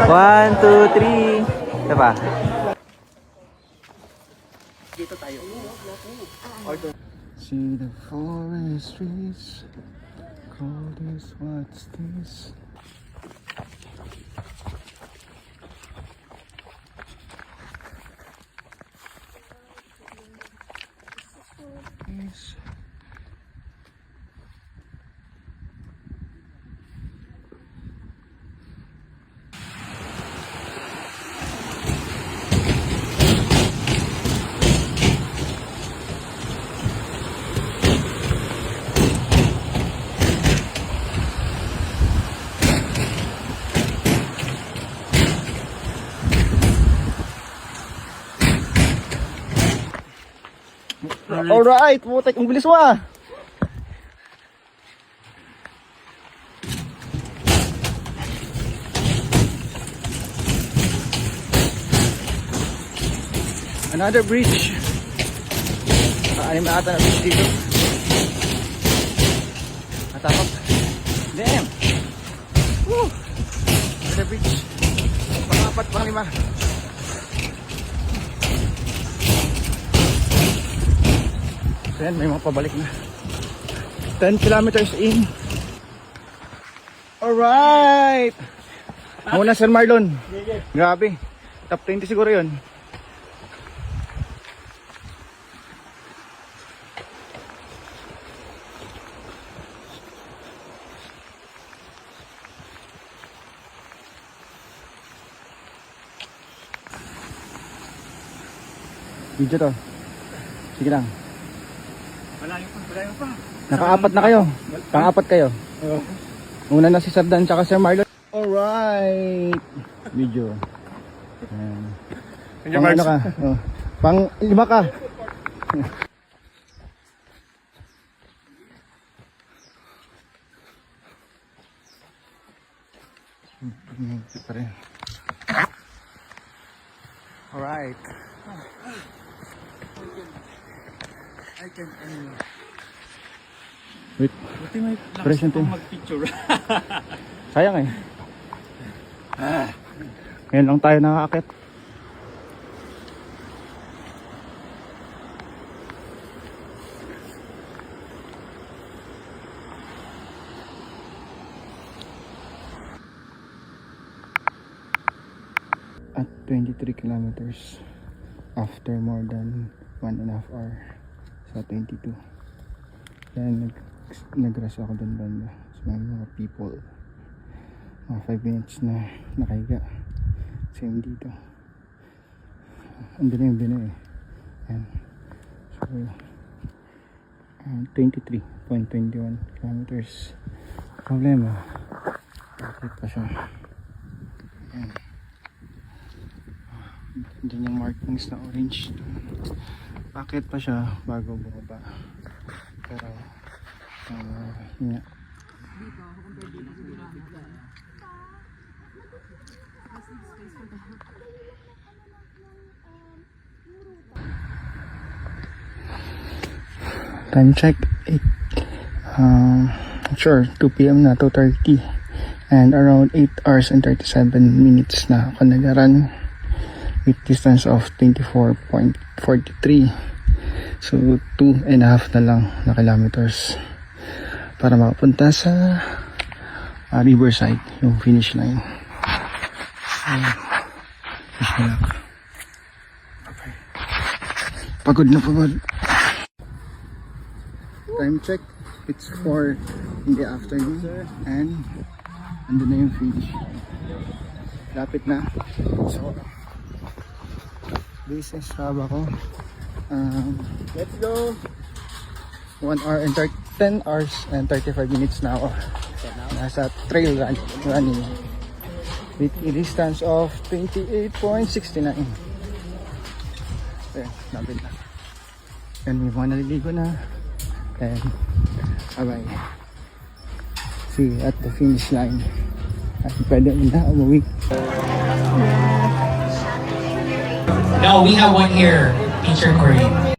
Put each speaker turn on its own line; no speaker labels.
1, 2, 3. Ito pa.
Dito tayo.
See the forest trees. Cold is what's this? Yes. Alright, putek, ang bilis mo ah. Another bridge. Anim na ata na bridge dito. Natapos. Damn. Woo. Another bridge. Pang-apat, pang-lima. Ayan, may mga pabalik na. 10 kilometers in. Alright! Muna Sir Marlon. Grabe. Top 20 siguro yun. Video to. Sige lang.
Malayo pa.
Nakaapat na kayo. Pang-apat kayo. Una na si Sir Dan tsaka Sir Marlon. Alright. Video. Ayan. Pang ano ka? Oh. Pang 5 ka. Pa rin. Alright.
I can
Wait.
buti may
Present
lakas
eh.
pang mag-picture.
Sayang eh. Ngayon lang tayo nakakakit. At 23 kilometers after more than 1.5 hour sa 22. Then nag-rest ako dun banda sa mga people. Mga 5 minutes na nakahiga. Same dito. Andun na yung bina eh. Ayan. So 23.21 kilometers. Problema, bakit pa siya? Ayan. Diyan yung markings na orange. Bakit pa siya bago bumaba? Pero yun nga. Time check 2 PM na, 2:30, and around 8 hours and 37 minutes na ako nag-run with distance of 24.43. So 2.5 na lang na kilometers para makapunta sa Riverside, yung finish line. Wish me luck. Okay. Pagod na pagod. Time check, it's 4 in the afternoon, and andun na yung finish. Lapit na. So this is Strava ko. Let's go. 10 hours and 35 minutes na ako. Nasa trail running with a distance of 28.69. Okay, lapit na. And may mga naliligo na. And bye-bye. See you at the finish line. At pwede na umuwi.
No, we have one here. Teacher Korean.